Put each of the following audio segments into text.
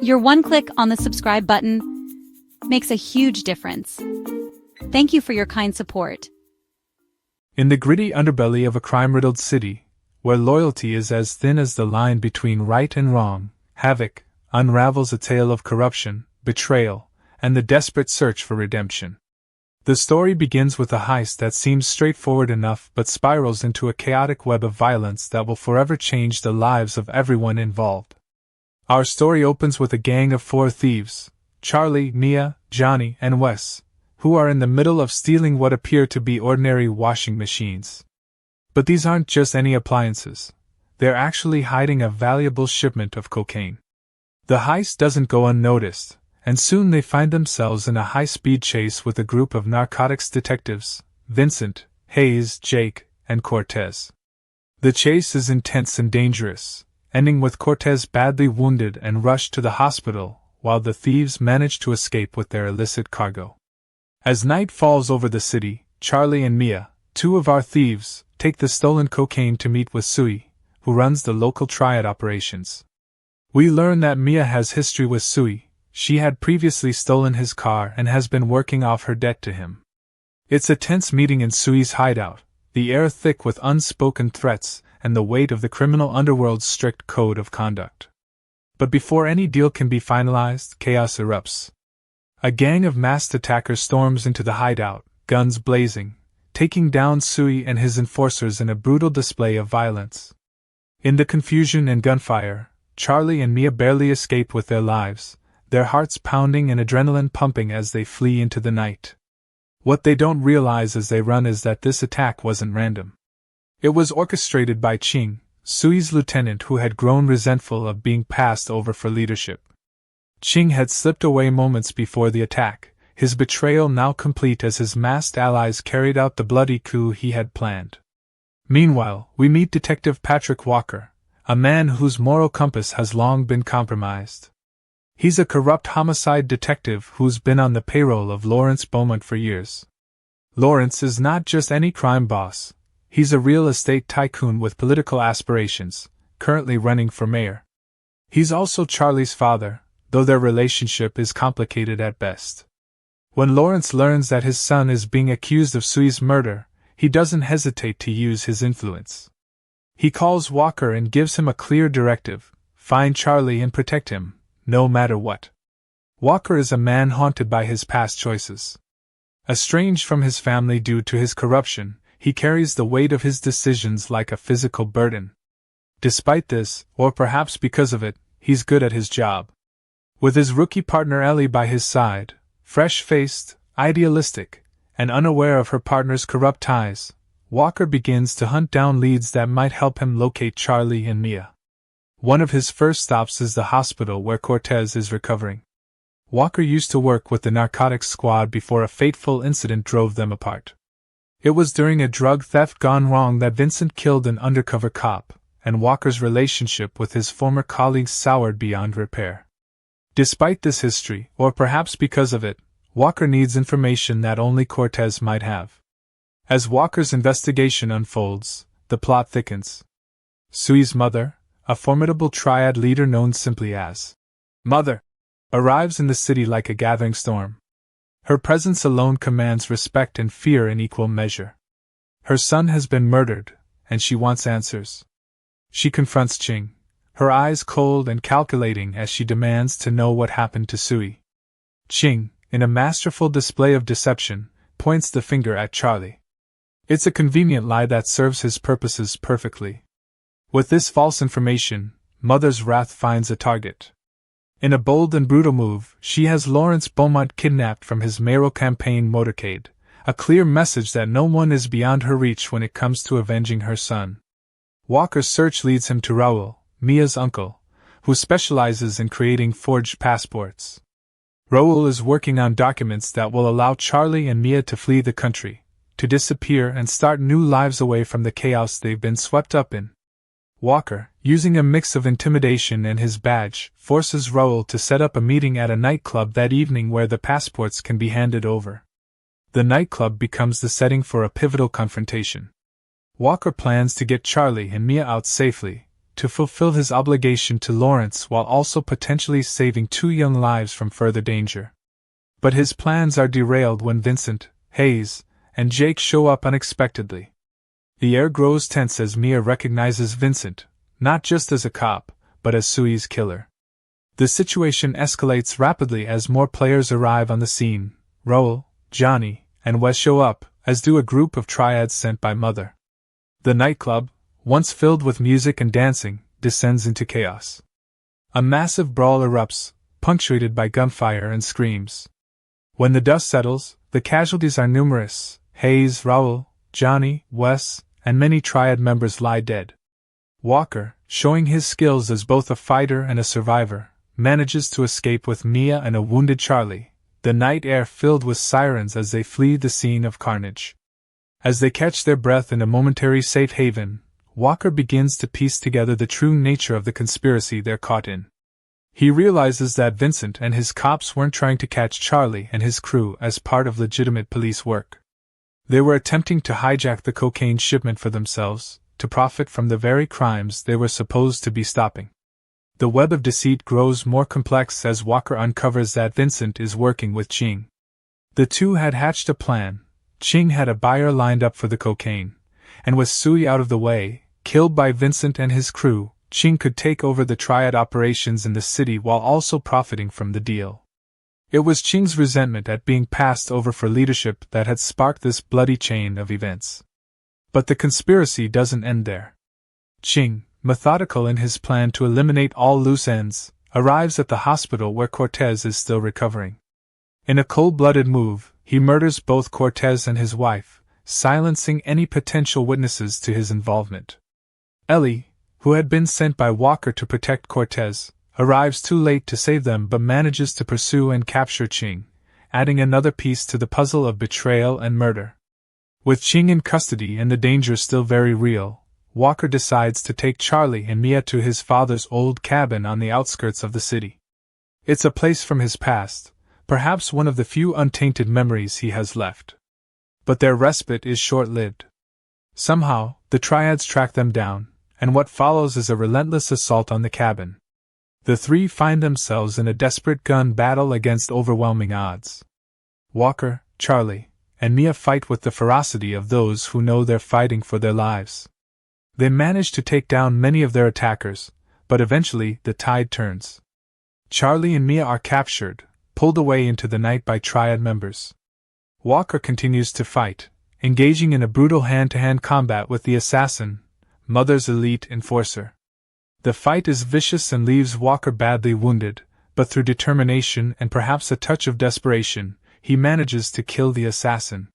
Your one click on the subscribe button makes a huge difference. Thank you for your kind support. In the gritty underbelly of a crime-riddled city, where loyalty is as thin as the line between right and wrong, Havoc unravels a tale of corruption, betrayal, and the desperate search for redemption. The story begins with a heist that seems straightforward enough but spirals into a chaotic web of violence that will forever change the lives of everyone involved. Our story opens with a gang of 4 thieves, Charlie, Mia, Johnny, and Wes, who are in the middle of stealing what appear to be ordinary washing machines. But these aren't just any appliances. They're actually hiding a valuable shipment of cocaine. The heist doesn't go unnoticed, and soon they find themselves in a high-speed chase with a group of narcotics detectives, Vincent, Hayes, Jake, and Cortez. The chase is intense and dangerous, ending with Cortez badly wounded and rushed to the hospital, while the thieves manage to escape with their illicit cargo. As night falls over the city, Charlie and Mia, 2 of our thieves, take the stolen cocaine to meet with Sui, who runs the local Triad operations. We learn that Mia has history with Sui. She had previously stolen his car and has been working off her debt to him. It's a tense meeting in Sui's hideout, the air thick with unspoken threats and the weight of the criminal underworld's strict code of conduct. But before any deal can be finalized, chaos erupts. A gang of masked attackers storms into the hideout, guns blazing, taking down Sui and his enforcers in a brutal display of violence. In the confusion and gunfire, Charlie and Mia barely escape with their lives, their hearts pounding and adrenaline pumping as they flee into the night. What they don't realize as they run is that this attack wasn't random. It was orchestrated by Ching, Sui's lieutenant, who had grown resentful of being passed over for leadership. Ching had slipped away moments before the attack, his betrayal now complete as his masked allies carried out the bloody coup he had planned. Meanwhile, we meet Detective Patrick Walker, a man whose moral compass has long been compromised. He's a corrupt homicide detective who's been on the payroll of Lawrence Beaumont for years. Lawrence is not just any crime boss, he's a real estate tycoon with political aspirations, currently running for mayor. He's also Charlie's father, though their relationship is complicated at best. When Lawrence learns that his son is being accused of Sui's murder, he doesn't hesitate to use his influence. He calls Walker and gives him a clear directive: find Charlie and protect him, no matter what. Walker is a man haunted by his past choices. Estranged from his family due to his corruption, he carries the weight of his decisions like a physical burden. Despite this, or perhaps because of it, he's good at his job. With his rookie partner Ellie by his side, fresh-faced, idealistic, and unaware of her partner's corrupt ties, Walker begins to hunt down leads that might help him locate Charlie and Mia. One of his first stops is the hospital where Cortez is recovering. Walker used to work with the narcotics squad before a fateful incident drove them apart. It was during a drug theft gone wrong that Vincent killed an undercover cop, and Walker's relationship with his former colleagues soured beyond repair. Despite this history, or perhaps because of it, Walker needs information that only Cortez might have. As Walker's investigation unfolds, the plot thickens. Sui's mother, a formidable Triad leader known simply as Mother, arrives in the city like a gathering storm. Her presence alone commands respect and fear in equal measure. Her son has been murdered, and she wants answers. She confronts Ching, her eyes cold and calculating as she demands to know what happened to Sui. Ching, in a masterful display of deception, points the finger at Charlie. It's a convenient lie that serves his purposes perfectly. With this false information, Mother's wrath finds a target. In a bold and brutal move, she has Lawrence Beaumont kidnapped from his mayoral campaign motorcade, a clear message that no one is beyond her reach when it comes to avenging her son. Walker's search leads him to Raoul, Mia's uncle, who specializes in creating forged passports. Raoul is working on documents that will allow Charlie and Mia to flee the country, to disappear and start new lives away from the chaos they've been swept up in. Walker, using a mix of intimidation and his badge, forces Raoul to set up a meeting at a nightclub that evening where the passports can be handed over. The nightclub becomes the setting for a pivotal confrontation. Walker plans to get Charlie and Mia out safely, to fulfill his obligation to Lawrence while also potentially saving 2 young lives from further danger. But his plans are derailed when Vincent, Hayes, and Jake show up unexpectedly. The air grows tense as Mia recognizes Vincent, not just as a cop, but as Sui's killer. The situation escalates rapidly as more players arrive on the scene. Raoul, Johnny, and Wes show up, as do a group of triads sent by Mother. The nightclub, once filled with music and dancing, descends into chaos. A massive brawl erupts, punctuated by gunfire and screams. When the dust settles, the casualties are numerous. Hayes, Raoul, Johnny, Wes, and many triad members lie dead. Walker, showing his skills as both a fighter and a survivor, manages to escape with Mia and a wounded Charlie, the night air filled with sirens as they flee the scene of carnage. As they catch their breath in a momentary safe haven, Walker begins to piece together the true nature of the conspiracy they're caught in. He realizes that Vincent and his cops weren't trying to catch Charlie and his crew as part of legitimate police work. They were attempting to hijack the cocaine shipment for themselves, to profit from the very crimes they were supposed to be stopping. The web of deceit grows more complex as Walker uncovers that Vincent is working with Ching. The two had hatched a plan. Ching had a buyer lined up for the cocaine, and with Sui out of the way, killed by Vincent and his crew, Ching could take over the Triad operations in the city while also profiting from the deal. It was Ching's resentment at being passed over for leadership that had sparked this bloody chain of events. But the conspiracy doesn't end there. Ching, methodical in his plan to eliminate all loose ends, arrives at the hospital where Cortez is still recovering. In a cold-blooded move, he murders both Cortez and his wife, silencing any potential witnesses to his involvement. Ellie, who had been sent by Walker to protect Cortez, arrives too late to save them but manages to pursue and capture Ching, adding another piece to the puzzle of betrayal and murder. With Ching in custody and the danger still very real, Walker decides to take Charlie and Mia to his father's old cabin on the outskirts of the city. It's a place from his past, perhaps one of the few untainted memories he has left. But their respite is short-lived. Somehow, the Triads track them down, and what follows is a relentless assault on the cabin. The three find themselves in a desperate gun battle against overwhelming odds. Walker, Charlie, and Mia fight with the ferocity of those who know they're fighting for their lives. They manage to take down many of their attackers, but eventually the tide turns. Charlie and Mia are captured, pulled away into the night by Triad members. Walker continues to fight, engaging in a brutal hand-to-hand combat with the assassin, Mother's elite enforcer. The fight is vicious and leaves Walker badly wounded, but through determination and perhaps a touch of desperation, he manages to kill the assassin.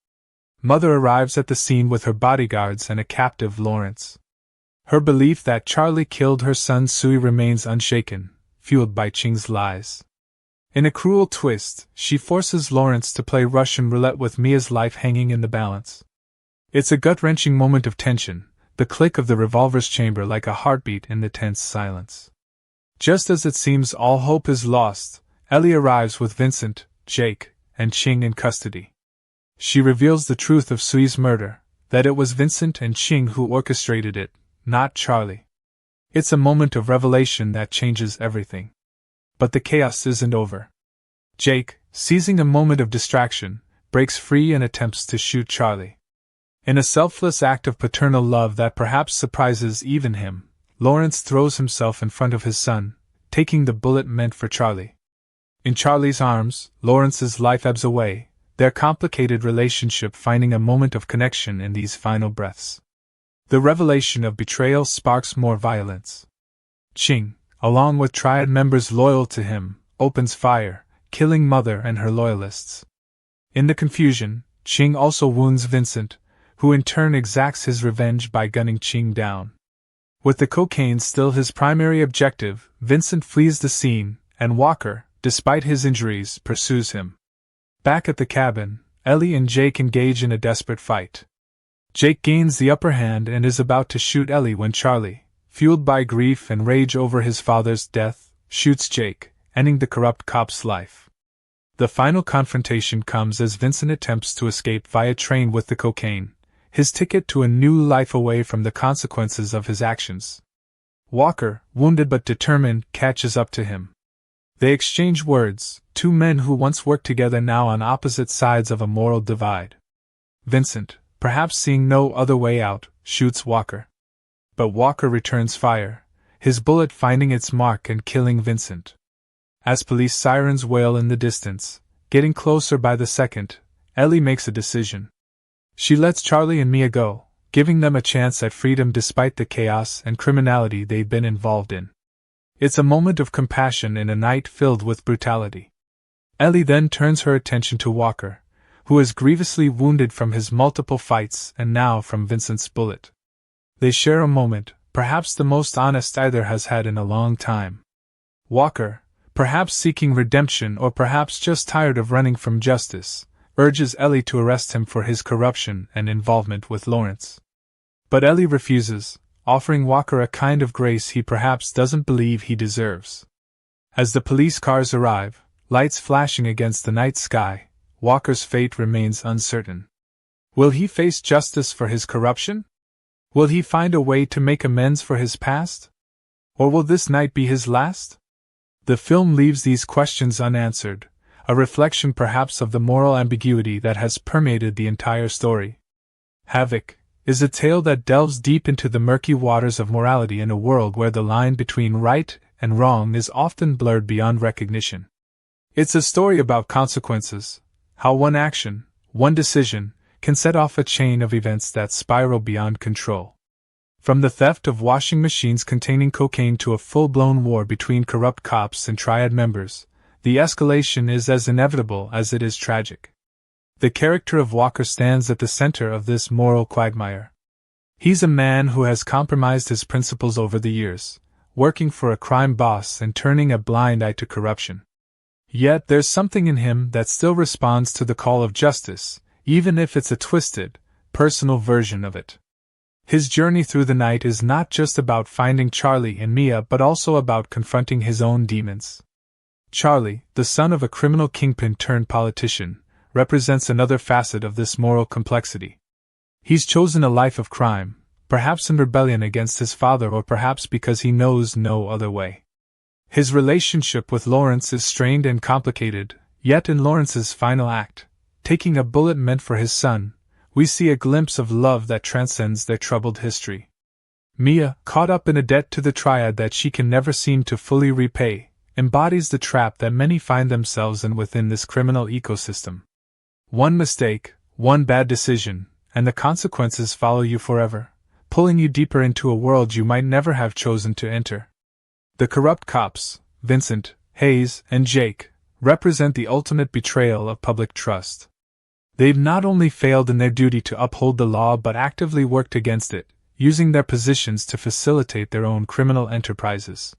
Mother arrives at the scene with her bodyguards and a captive Lawrence. Her belief that Charlie killed her son Sui remains unshaken, fueled by Ching's lies. In a cruel twist, she forces Lawrence to play Russian roulette with Mia's life hanging in the balance. It's a gut-wrenching moment of tension, the click of the revolver's chamber like a heartbeat in the tense silence. Just as it seems all hope is lost, Ellie arrives with Vincent, Jake, and Ching in custody. She reveals the truth of Sui's murder, that it was Vincent and Ching who orchestrated it, not Charlie. It's a moment of revelation that changes everything. But the chaos isn't over. Jake, seizing a moment of distraction, breaks free and attempts to shoot Charlie. In a selfless act of paternal love that perhaps surprises even him, Lawrence throws himself in front of his son, taking the bullet meant for Charlie. In Charlie's arms, Lawrence's life ebbs away, their complicated relationship finding a moment of connection in these final breaths. The revelation of betrayal sparks more violence. Ching, along with Triad members loyal to him, opens fire, killing Mother and her loyalists. In the confusion, Ching also wounds Vincent, who in turn exacts his revenge by gunning Ching down. With the cocaine still his primary objective, Vincent flees the scene, and Walker, despite his injuries, pursues him. Back at the cabin, Ellie and Jake engage in a desperate fight. Jake gains the upper hand and is about to shoot Ellie when Charlie, fueled by grief and rage over his father's death, shoots Jake, ending the corrupt cop's life. The final confrontation comes as Vincent attempts to escape via train with the cocaine, his ticket to a new life away from the consequences of his actions. Walker, wounded but determined, catches up to him. They exchange words, two men who once worked together now on opposite sides of a moral divide. Vincent, perhaps seeing no other way out, shoots Walker. But Walker returns fire, his bullet finding its mark and killing Vincent. As police sirens wail in the distance, getting closer by the second, Ellie makes a decision. She lets Charlie and Mia go, giving them a chance at freedom despite the chaos and criminality they've been involved in. It's a moment of compassion in a night filled with brutality. Ellie then turns her attention to Walker, who is grievously wounded from his multiple fights and now from Vincent's bullet. They share a moment, perhaps the most honest either has had in a long time. Walker, perhaps seeking redemption or perhaps just tired of running from justice, urges Ellie to arrest him for his corruption and involvement with Lawrence. But Ellie refuses, offering Walker a kind of grace he perhaps doesn't believe he deserves. As the police cars arrive, lights flashing against the night sky, Walker's fate remains uncertain. Will he face justice for his corruption? Will he find a way to make amends for his past? Or will this night be his last? The film leaves these questions unanswered, a reflection perhaps of the moral ambiguity that has permeated the entire story. Havoc is a tale that delves deep into the murky waters of morality in a world where the line between right and wrong is often blurred beyond recognition. It's a story about consequences, how one action, one decision, can set off a chain of events that spiral beyond control. From the theft of washing machines containing cocaine to a full-blown war between corrupt cops and Triad members, the escalation is as inevitable as it is tragic. The character of Walker stands at the center of this moral quagmire. He's a man who has compromised his principles over the years, working for a crime boss and turning a blind eye to corruption. Yet there's something in him that still responds to the call of justice, even if it's a twisted, personal version of it. His journey through the night is not just about finding Charlie and Mia but also about confronting his own demons. Charlie, the son of a criminal kingpin turned politician, represents another facet of this moral complexity. He's chosen a life of crime, perhaps in rebellion against his father or perhaps because he knows no other way. His relationship with Lawrence is strained and complicated, yet in Lawrence's final act, taking a bullet meant for his son, we see a glimpse of love that transcends their troubled history. Mia, caught up in a debt to the Triad that she can never seem to fully repay, embodies the trap that many find themselves in within this criminal ecosystem. One mistake, one bad decision, and the consequences follow you forever, pulling you deeper into a world you might never have chosen to enter. The corrupt cops, Vincent, Hayes, and Jake, represent the ultimate betrayal of public trust. They've not only failed in their duty to uphold the law but actively worked against it, using their positions to facilitate their own criminal enterprises.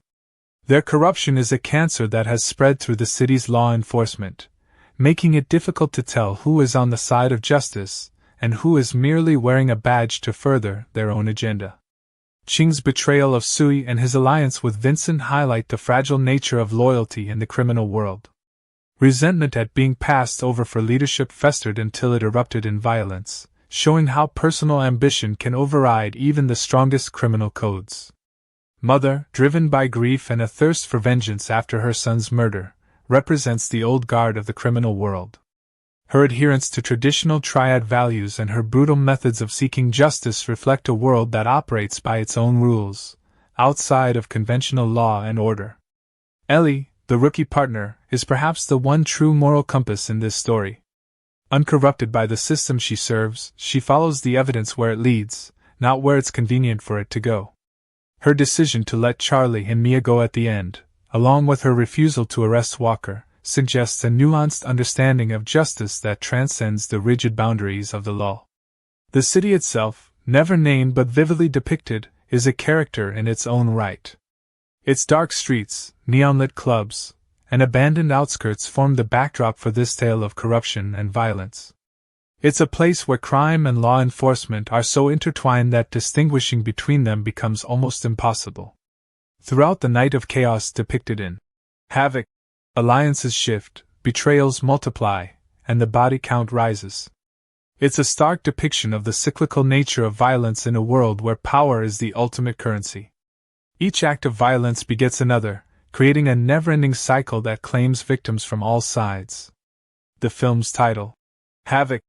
Their corruption is a cancer that has spread through the city's law enforcement, making it difficult to tell who is on the side of justice and who is merely wearing a badge to further their own agenda. Ching's betrayal of Sui and his alliance with Vincent highlight the fragile nature of loyalty in the criminal world. Resentment at being passed over for leadership festered until it erupted in violence, showing how personal ambition can override even the strongest criminal codes. Mother, driven by grief and a thirst for vengeance after her son's murder, represents the old guard of the criminal world. Her adherence to traditional Triad values and her brutal methods of seeking justice reflect a world that operates by its own rules, outside of conventional law and order. Ellie, the rookie partner, is perhaps the one true moral compass in this story. Uncorrupted by the system she serves, she follows the evidence where it leads, not where it's convenient for it to go. Her decision to let Charlie and Mia go at the end, along with her refusal to arrest Walker, suggests a nuanced understanding of justice that transcends the rigid boundaries of the law. The city itself, never named but vividly depicted, is a character in its own right. Its dark streets, neon-lit clubs, and abandoned outskirts form the backdrop for this tale of corruption and violence. It's a place where crime and law enforcement are so intertwined that distinguishing between them becomes almost impossible. Throughout the night of chaos depicted in Havoc, alliances shift, betrayals multiply, and the body count rises. It's a stark depiction of the cyclical nature of violence in a world where power is the ultimate currency. Each act of violence begets another, creating a never-ending cycle that claims victims from all sides. The film's title, Havoc,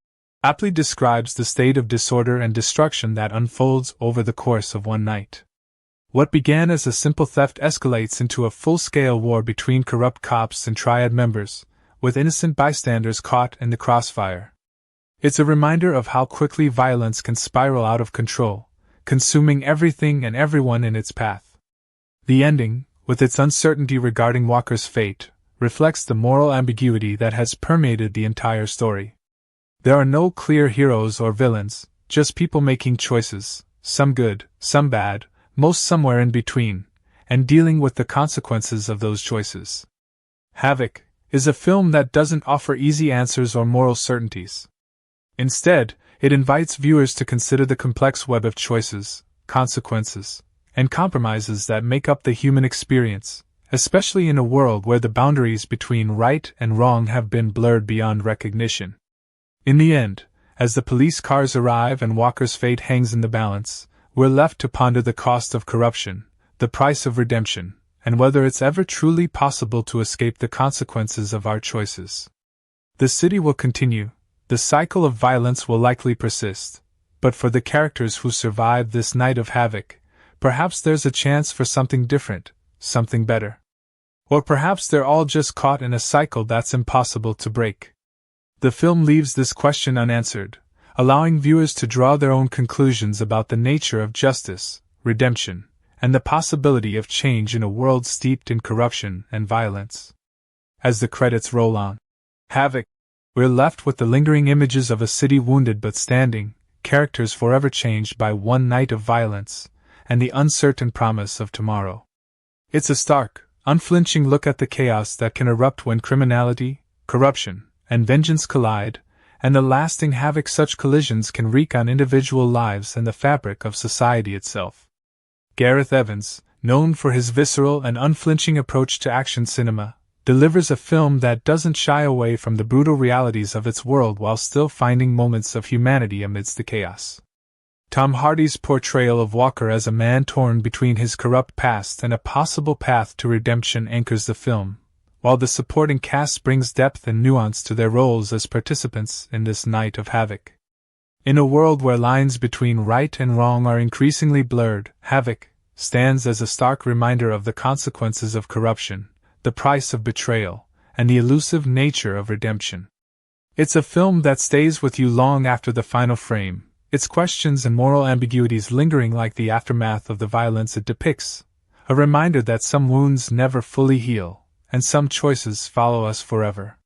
aptly describes the state of disorder and destruction that unfolds over the course of one night. What began as a simple theft escalates into a full-scale war between corrupt cops and Triad members, with innocent bystanders caught in the crossfire. It's a reminder of how quickly violence can spiral out of control, consuming everything and everyone in its path. The ending, with its uncertainty regarding Walker's fate, reflects the moral ambiguity that has permeated the entire story. There are no clear heroes or villains, just people making choices, some good, some bad, most somewhere in between, and dealing with the consequences of those choices. Havoc is a film that doesn't offer easy answers or moral certainties. Instead, it invites viewers to consider the complex web of choices, consequences, and compromises that make up the human experience, especially in a world where the boundaries between right and wrong have been blurred beyond recognition. In the end, as the police cars arrive and Walker's fate hangs in the balance, we're left to ponder the cost of corruption, the price of redemption, and whether it's ever truly possible to escape the consequences of our choices. The city will continue, the cycle of violence will likely persist, but for the characters who survived this night of havoc, perhaps there's a chance for something different, something better. Or perhaps they're all just caught in a cycle that's impossible to break. The film leaves this question unanswered, allowing viewers to draw their own conclusions about the nature of justice, redemption, and the possibility of change in a world steeped in corruption and violence. As the credits roll on, Havoc, we're left with the lingering images of a city wounded but standing, characters forever changed by one night of violence, and the uncertain promise of tomorrow. It's a stark, unflinching look at the chaos that can erupt when criminality, corruption, and vengeance collide, and the lasting havoc such collisions can wreak on individual lives and the fabric of society itself. Gareth Evans, known for his visceral and unflinching approach to action cinema, delivers a film that doesn't shy away from the brutal realities of its world while still finding moments of humanity amidst the chaos. Tom Hardy's portrayal of Walker as a man torn between his corrupt past and a possible path to redemption anchors the film, while the supporting cast brings depth and nuance to their roles as participants in this night of havoc. In a world where lines between right and wrong are increasingly blurred, Havoc stands as a stark reminder of the consequences of corruption, the price of betrayal, and the elusive nature of redemption. It's a film that stays with you long after the final frame, its questions and moral ambiguities lingering like the aftermath of the violence it depicts, a reminder that some wounds never fully heal, and some choices follow us forever.